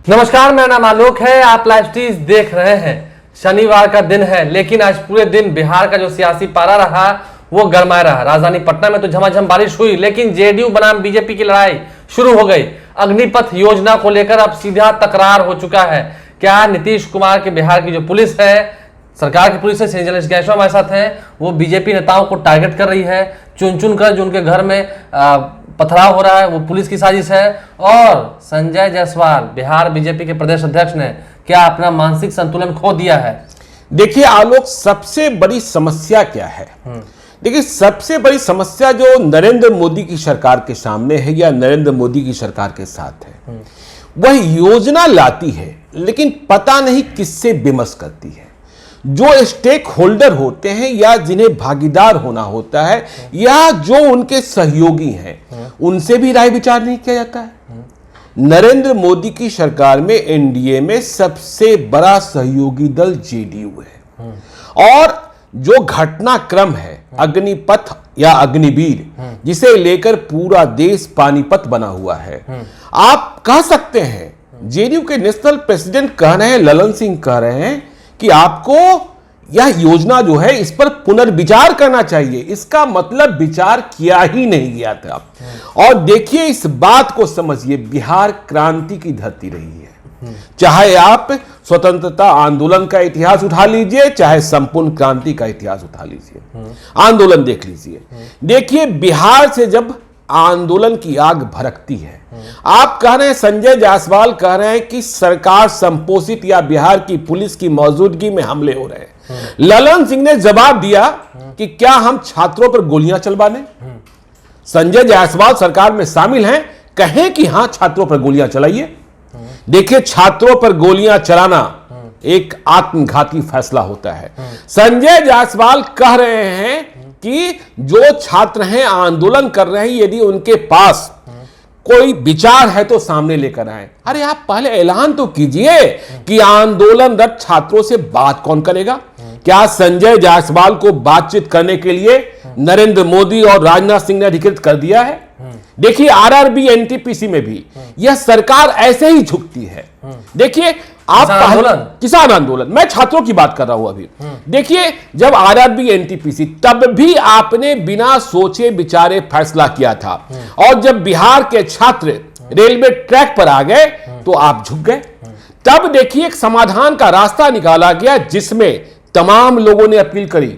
नमस्कार, मेरा नाम आलोक है। आप लाइव स्ट्रीम देख रहे हैं। शनिवार का दिन है, लेकिन आज पूरे दिन बिहार का जो सियासी पारा रहा वो गरमाया रहा। राजधानी पटना में तो झमाझम बारिश हुई, लेकिन जेडीयू बनाम बीजेपी की लड़ाई शुरू हो गई। अग्निपथ योजना को लेकर अब सीधा तकरार हो चुका है। क्या नीतीश कुमार के बिहार की जो पुलिस है, सरकार की पुलिस है, सेंजल गैसवा हमारे साथ हैं, वो बीजेपी नेताओं को टारगेट कर रही है, चुन चुन कर जो उनके घर में पथराव हो रहा है वो पुलिस की साजिश है। और संजय जायसवाल बिहार बीजेपी के प्रदेश अध्यक्ष ने क्या अपना मानसिक संतुलन खो दिया है? देखिए आलोक, सबसे बड़ी समस्या क्या है? देखिए, सबसे बड़ी समस्या जो नरेंद्र मोदी की सरकार के सामने है या नरेंद्र मोदी की सरकार के साथ है, वह योजना लाती है लेकिन पता नहीं किससे विमर्श करती है। जो स्टेक होल्डर होते हैं या जिन्हें भागीदार होना होता है या जो उनके सहयोगी हैं, उनसे भी राय विचार नहीं किया जाता है। नरेंद्र मोदी की सरकार में एनडीए में सबसे बड़ा सहयोगी दल जेडीयू है। और जो घटनाक्रम है अग्निपथ या अग्निवीर, जिसे लेकर पूरा देश पानीपत बना हुआ है, आप कह सकते हैं जेडीयू के नेशनल प्रेसिडेंट कह रहे हैं, ललन सिंह कह रहे हैं कि आपको यह योजना जो है इस पर पुनर्विचार करना चाहिए। इसका मतलब विचार किया ही नहीं गया था। और देखिए, इस बात को समझिए, बिहार क्रांति की धरती रही है। चाहे आप स्वतंत्रता आंदोलन का इतिहास उठा लीजिए, चाहे संपूर्ण क्रांति का इतिहास उठा लीजिए, आंदोलन देख लीजिए। देखिए, बिहार से जब आंदोलन की आग भड़कती है, आप कह रहे हैं, संजय जायसवाल कह रहे हैं कि सरकार संपोषित या बिहार की पुलिस की मौजूदगी में हमले हो रहे हैं। ललन सिंह ने जवाब दिया कि क्या हम छात्रों पर गोलियां चलवा लें? संजय जायसवाल सरकार में शामिल हैं, कहें कि हां छात्रों पर गोलियां चलाइए। देखिए, छात्रों पर गोलियां चलाना एक आत्मघाती फैसला होता है। संजय जायसवाल कह रहे हैं कि जो छात्र हैं, आंदोलन कर रहे हैं, यदि उनके पास कोई विचार है तो सामने लेकर आए। अरे आप पहले ऐलान तो कीजिए कि आंदोलनरत छात्रों से बात कौन करेगा। क्या संजय जायसवाल को बातचीत करने के लिए नरेंद्र मोदी और राजनाथ सिंह ने अधिकृत कर दिया है? देखिए, आरआरबी एनटीपीसी में भी यह सरकार ऐसे ही झुकती है। देखिए, आप किसान आंदोलन, मैं छात्रों की बात कर रहा हूं अभी। देखिए, जब आरआरबी एनटीपीसी, तब भी आपने बिना सोचे विचारे फैसला किया था। और जब बिहार के छात्र रेलवे ट्रैक पर आ गए तो आप झुक गए। तब देखिए, एक समाधान का रास्ता निकाला गया जिसमें तमाम लोगों ने अपील करी,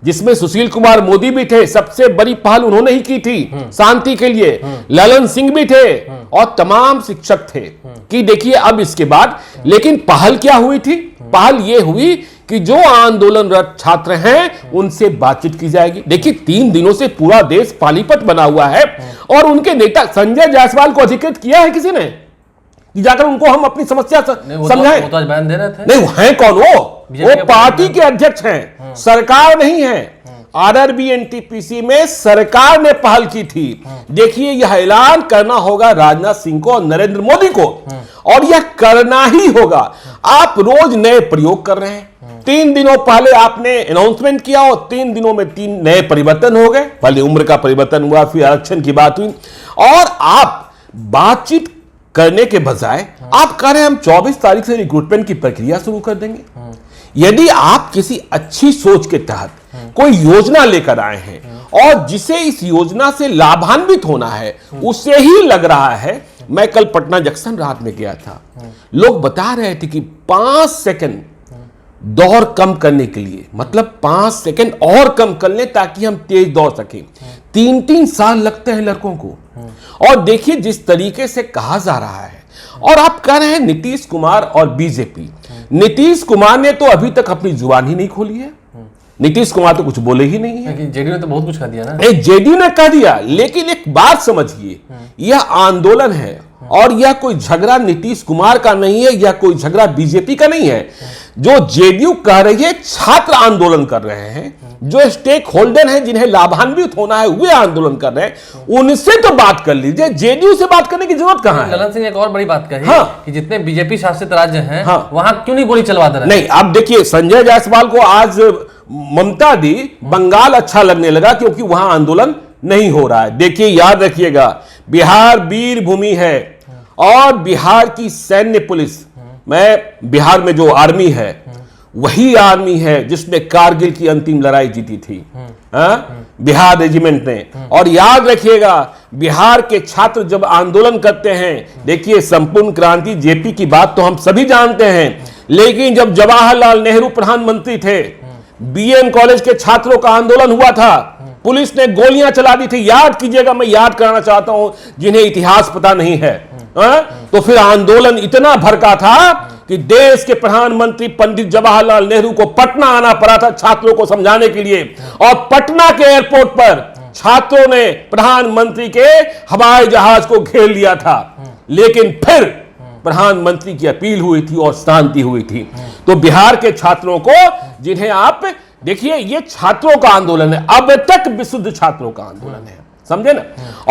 जिसमें सुशील कुमार मोदी भी थे। सबसे बड़ी पहल उन्होंने ही की थी शांति के लिए। ललन सिंह भी थे और तमाम शिक्षक थे कि देखिए अब इसके बाद। लेकिन पहल क्या हुई थी? पहल यह हुई कि जो आंदोलनरत छात्र हैं उनसे बातचीत की जाएगी। देखिए, 3 दिनों से पूरा देश पानीपत बना हुआ है और उनके नेता संजय जायसवाल को अधिकृत किया है किसी ने कि जाकर उनको हम अपनी समस्या समझाएं? वो तो आज बयान दे रहे थे। नहीं, वो हैं कौन? वो पार्टी के अध्यक्ष हैं, सरकार नहीं है। आरआरबी एनटीपीसी में सरकार ने पहल की थी। देखिए, यह ऐलान करना होगा राजनाथ सिंह को और नरेंद्र मोदी को, और यह करना ही होगा। आप रोज नए प्रयोग कर रहे हैं। 3 दिनों पहले आपने अनाउंसमेंट किया और 3 दिनों में 3 नए परिवर्तन हो गए। पहले उम्र का परिवर्तन हुआ, फिर आरक्षण की बात हुई, और आप बातचीत करने के बजाय आप कह रहे हैं हम 24 तारीख से रिक्रूटमेंट की प्रक्रिया शुरू कर देंगे। यदि आप किसी अच्छी सोच के तहत कोई योजना लेकर आए हैं और जिसे इस योजना से लाभान्वित होना है, उसे ही लग रहा है। मैं कल पटना जंक्शन रात में गया था, लोग बता रहे थे कि 5 सेकंड दौड़ कम करने के लिए, मतलब 5 सेकंड और कम कर लें ताकि हम तेज दौड़ सकें। 3-3 साल लगते हैं लड़कों को। और देखिए, जिस तरीके से कहा जा रहा है, और आप कह रहे हैं नीतीश कुमार और बीजेपी। नीतीश कुमार ने तो अभी तक अपनी जुबान ही नहीं खोली है। नीतीश कुमार तो कुछ बोले ही नहीं है। जेडीयू ने तो बहुत कुछ कह दिया ना। जेडीयू ने कह दिया, लेकिन एक बात समझिए, यह आंदोलन है और यह कोई झगड़ा नीतीश कुमार का नहीं है, यह कोई झगड़ा बीजेपी का नहीं है। जो जेडीयू कह रही है, छात्र आंदोलन कर रहे हैं, जो स्टेक होल्डर हैं, जिन्हें लाभान्वित होना है, वे आंदोलन कर रहे हैं। उनसे तो बात कर लीजिए, जेडीयू से बात करने की जरूरत कहां है? ललन सिंह ने एक और बड़ी बात कही, हाँ, कि जितने बीजेपी शासित राज्य हैं, हाँ, वहां क्यों नहीं गोली चलवा दे रहे? नहीं, अब देखिए, संजय जायसवाल को आज ममता दी, बंगाल अच्छा लगने लगा क्योंकि वहां आंदोलन नहीं हो रहा है। देखिए, याद रखिएगा, बिहार वीर भूमि है और बिहार की सैन्य पुलिस, मैं बिहार में जो आर्मी है वही आर्मी है जिसने कारगिल की अंतिम लड़ाई जीती थी, बिहार रेजिमेंट ने। और याद रखिएगा, बिहार के छात्र जब आंदोलन करते हैं, देखिए संपूर्ण क्रांति जेपी की बात तो हम सभी जानते हैं, लेकिन जब जवाहरलाल नेहरू प्रधानमंत्री थे, बीएम कॉलेज के छात्रों का आंदोलन हुआ था, पुलिस ने गोलियां चला दी थी। याद कीजिएगा, मैं याद कराना चाहता हूं जिन्हें इतिहास पता नहीं है। तो फिर आंदोलन इतना भड़का था कि देश के प्रधानमंत्री पंडित जवाहरलाल नेहरू को पटना आना पड़ा था छात्रों को समझाने के लिए, और पटना के एयरपोर्ट पर छात्रों ने प्रधानमंत्री के हवाई जहाज को घेर लिया था। लेकिन फिर प्रधानमंत्री की अपील हुई थी और शांति हुई थी। तो बिहार के छात्रों को, जिन्हें आप देखिए, ये छात्रों का आंदोलन है, अब तक विशुद्ध छात्रों का आंदोलन है, समझे ना।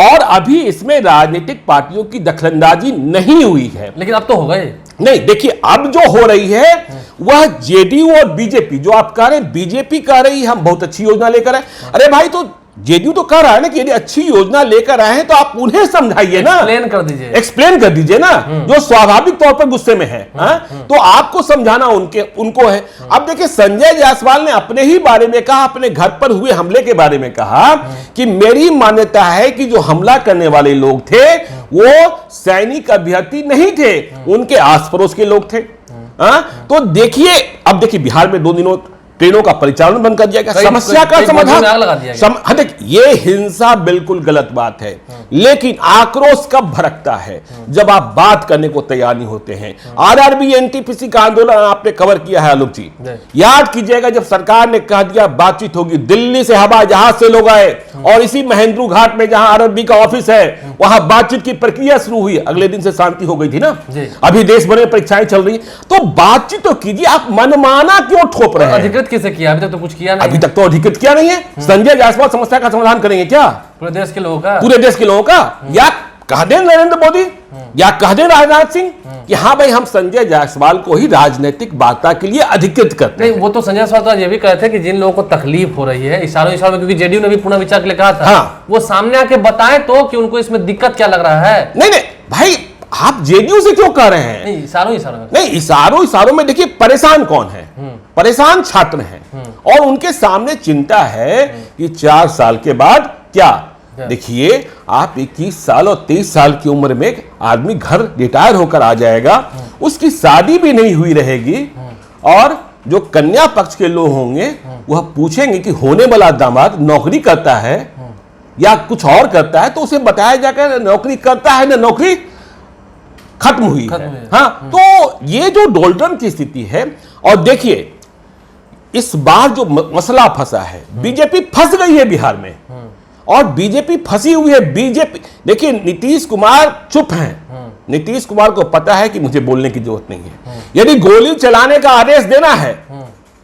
और अभी इसमें राजनीतिक पार्टियों की दखलंदाजी नहीं हुई है। लेकिन अब तो हो गए। नहीं, देखिए अब जो हो रही है वह जेडीयू और बीजेपी, जो आप कह रहे हैं बीजेपी कह रही है हम बहुत अच्छी योजना लेकर आए। अरे भाई, तो जेडीयू तो कह रहा है ना कि यदि अच्छी योजना लेकर आए हैं तो आप उन्हें समझाइए ना, एक्सप्लेन कर दीजिए, एक्सप्लेन कर दीजिए ना, जो स्वाभाविक तौर पर गुस्से में है। तो आपको समझाना उनको है। अब देखिए, संजय जायसवाल ने अपने ही बारे में कहा, अपने घर पर हुए हमले के बारे में कहा कि मेरी मान्यता है कि जो हमला करने वाले लोग थे वो सैनिक अभ्यर्थी नहीं थे, उनके आस पड़ोस के लोग थे। तो देखिए, अब देखिए बिहार में 2 दिनों ट्रेनों का परिचालन बंद कर दिया गया, समस्या का समाधान। ये हिंसा बिल्कुल गलत बात है, लेकिन आक्रोश कब भड़कता है? जब आप बात करने को तैयार नहीं होते हैं। आरआरबी एनटीपीसी का आंदोलन आपने कवर किया है आलोक जी, याद कीजिएगा, जब सरकार ने कह दिया बातचीत होगी, दिल्ली से हवाई जहाज से लोग आए और इसी महेंद्रू घाट में जहां आरआरबी का ऑफिस है वहां बातचीत की प्रक्रिया शुरू हुई। अगले दिन से शांति हो गई थी ना। अभी देश भर में परीक्षाएं चल रही, तो बातचीत तो कीजिए, आप मनमाना क्यों ठोप रहे हैं? किसे किया? अभी तक तो कुछ किया नहीं। अभी तक तो अधिकृत किया नहीं है। संजय जायसवाल समस्या का समाधान करेंगे क्या? पूरे देश के लोगों का, पूरे देश के लोगों का? या कह दें नरेंद्र मोदी, या कह दें राजनाथ सिंह कि हाँ भाई, हम संजय जायसवाल को ही राजनीतिक वार्ता के लिए अधिकृत करते हैं। नहीं, वो तो संजय जायसवाल तो ये भी कहते थे कि जिन लोगों को तकलीफ हो रही है इशारों में, क्योंकि जेडीयू ने भी पुनर्विचार के लिए कहा था, वो सामने आके बताएं तो कि उनको इसमें दिक्कत क्या लग रहा है। नहीं भाई, आप जेडीयू से क्यों कह रहे हैं? नहीं, इशारों में नहीं, इशारों में देखिए, परेशान कौन है? परेशान छात्र हैं और उनके सामने चिंता है कि 4 साल के बाद क्या। देखिए, आप 21 साल और 23 साल की उम्र में एक आदमी घर रिटायर होकर आ जाएगा, उसकी शादी भी नहीं हुई रहेगी, और जो कन्या पक्ष के लोग होंगे वह पूछेंगे कि होने वाला दामाद नौकरी करता है या कुछ और करता है, तो उसे बताया जाकर नौकरी करता है ना नौकरी खत्म हुई है। हाँ, तो ये जो डोल्टन की स्थिति है। और देखिए, इस बार जो मसला फंसा है, बीजेपी फंस गई है बिहार में, और बीजेपी फंसी हुई है। बीजेपी, देखिए, नीतीश कुमार चुप हैं। नीतीश कुमार को पता है कि मुझे बोलने की जरूरत नहीं है। यदि गोली चलाने का आदेश देना है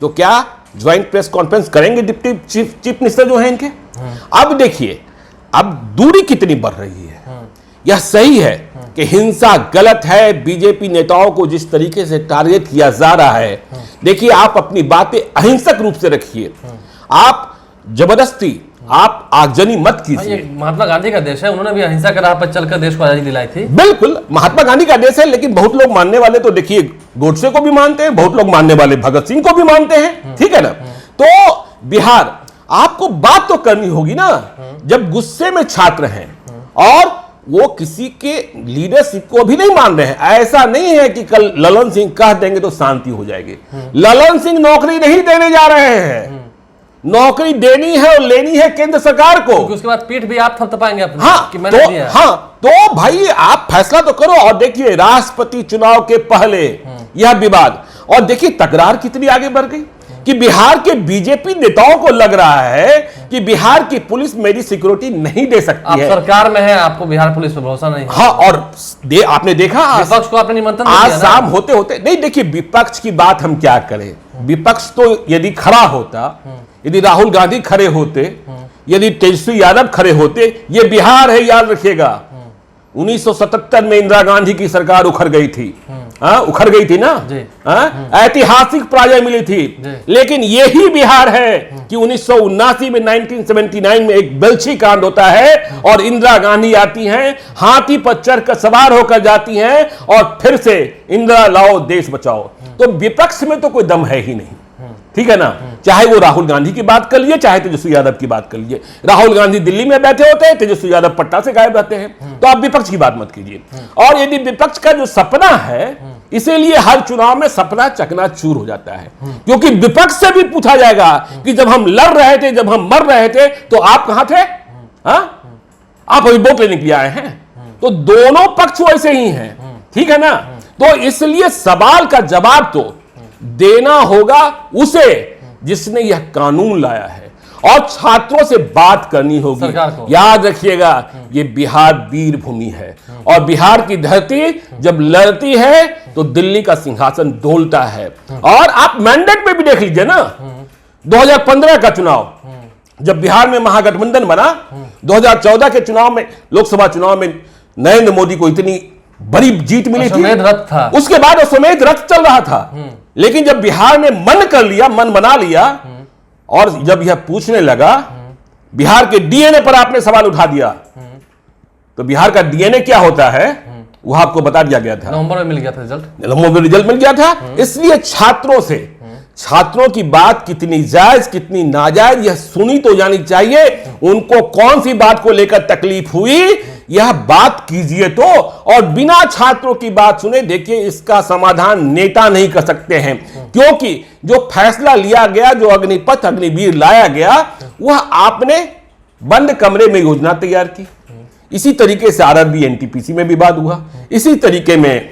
तो क्या ज्वाइंट प्रेस कॉन्फ्रेंस करेंगे डिप्टी चीफ मिनिस्टर जो है इनके? अब देखिए, अब दूरी कितनी बढ़ रही है। यह सही है कि हिंसा गलत है, बीजेपी नेताओं को जिस तरीके से टारगेट किया जा रहा है। देखिए, आप अपनी बातें अहिंसक रूप से रखिए, आप जबरदस्ती आप आगजनी मत कीजिए। महात्मा गांधी का देश है, उन्होंने भी अहिंसा के राह पर चलकर देश को आजादी दिलाई थी। बिल्कुल, महात्मा गांधी का देश है, लेकिन बहुत लोग मानने वाले तो देखिए गोडसे को भी मानते हैं, बहुत लोग मानने वाले भगत सिंह को भी मानते हैं, ठीक है ना। तो बिहार, आपको बात तो करनी होगी ना, जब गुस्से में छात्र हैं और वो किसी के लीडरशिप को भी नहीं मान रहे हैं। ऐसा नहीं है कि कल ललन सिंह कह देंगे तो शांति हो जाएगी। ललन सिंह नौकरी नहीं देने जा रहे हैं, नौकरी देनी है और लेनी है केंद्र सरकार को। उसके बाद पीठ भी आप थपथपाएंगे अपनी, हाँ, कि मैंने दिया। हाँ, तो भाई आप फैसला तो करो। और देखिए, राष्ट्रपति चुनाव के पहले यह विवाद, और देखिए तकरार कितनी आगे बढ़ गई कि बिहार के बीजेपी नेताओं को लग रहा है कि बिहार की पुलिस मेरी सिक्योरिटी नहीं दे सकती है। आप सरकार में हैं, आपको बिहार पुलिस पर भरोसा नहीं है। हाँ, और आपने देखा विपक्ष को आपने निमंत्रण आज शाम होते होते, नहीं देखिए, विपक्ष की बात हम क्या करें। विपक्ष तो यदि खड़ा होता, यदि राहुल गांधी खड़े होते, यदि तेजस्वी यादव खड़े होते, ये बिहार है, याद रखिएगा, 1977 में इंदिरा गांधी की सरकार उखड़ गई थी, उखड़ गई थी ना, ऐतिहासिक पराजय मिली थी। लेकिन यही बिहार है कि 1979 में 1979 में एक बेल्छी कांड होता है और इंदिरा गांधी आती हैं, हाथी पर चढ़कर सवार होकर जाती हैं और फिर से इंदिरा लाओ देश बचाओ। तो विपक्ष में तो कोई दम है ही नहीं, ठीक है ना। चाहे वो राहुल गांधी की बात कर लिए, चाहे तेजस्वी यादव की बात कर लीजिए। राहुल गांधी दिल्ली में बैठे होते हैं, तेजस्वी यादव पटना से गायब रहते हैं। तो आप विपक्ष की बात मत कीजिए। और यदि विपक्ष का जो सपना है, इसीलिए हर चुनाव में सपना चकनाचूर हो जाता है, क्योंकि विपक्ष से भी पूछा जाएगा कि जब हम लड़ रहे थे, जब हम मर रहे थे, तो आप कहां थे? आप अभी वोट लेने के लिए आए हैं। तो दोनों पक्ष वैसे ही हैं, ठीक है ना। तो इसलिए सवाल का जवाब तो देना होगा उसे जिसने यह कानून लाया है, और छात्रों से बात करनी होगी। याद रखिएगा, ये बिहार वीर भूमि है और बिहार की धरती जब लड़ती है तो दिल्ली का सिंहासन डोलता है। और आप मैंडेट में भी देख लीजिए ना, 2015 का चुनाव जब बिहार में महागठबंधन बना, 2014 के चुनाव में, लोकसभा चुनाव में नरेंद्र मोदी को इतनी बड़ी जीत मिली थी, रथ था। उसके बाद अश्वमेध रथ चल रहा था। लेकिन जब बिहार ने मन कर लिया, मन बना लिया, और जब यह पूछने लगा, बिहार के डीएनए पर आपने सवाल उठा दिया, तो बिहार का डीएनए क्या होता है वह आपको बता दिया गया था। नवंबर में मिल गया था रिजल्ट, नवंबर में रिजल्ट मिल गया था। इसलिए छात्रों की बात कितनी जायज कितनी नाजायज यह सुनी तो जानी चाहिए। उनको कौन सी बात को लेकर तकलीफ हुई, यह बात कीजिए तो। और बिना छात्रों की बात सुने, देखिए, इसका समाधान नेता नहीं कर सकते हैं, क्योंकि जो फैसला लिया गया, जो अग्निपथ अग्निवीर लाया गया, वह आपने बंद कमरे में योजना तैयार की। इसी तरीके से आरआरबी एनटीपीसी में विवाद हुआ, इसी तरीके में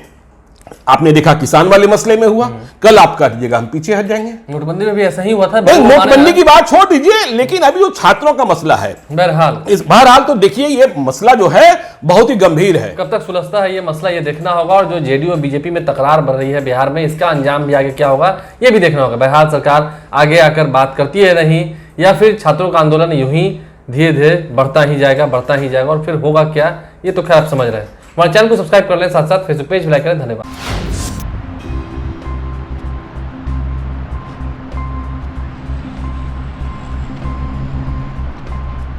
आपने देखा किसान वाले मसले में हुआ। कल आप कह दीजिएगा हम पीछे हट जाएंगे। नोटबंदी में भी ऐसा ही हुआ था। नोटबंदी की बात छोड़ दीजिए, लेकिन अभी जो छात्रों का मसला है, बहरहाल तो देखिए, ये मसला जो है बहुत ही गंभीर है। कब तक सुलझता है ये मसला, ये देखना होगा। और जो जेडीयू और बीजेपी में तकरार बढ़ रही है बिहार में, इसका अंजाम भी आगे क्या होगा ये भी देखना होगा। बहरहाल सरकार आगे आकर बात करती है नहीं, या फिर छात्रों का आंदोलन यूं ही धीरे धीरे बढ़ता ही जाएगा और फिर होगा क्या, ये तो खैर आप समझ रहे हैं। हमारे चैनल को सब्सक्राइब कर लें, साथ साथ फेसबुक पेज भी लाइक करें। धन्यवाद।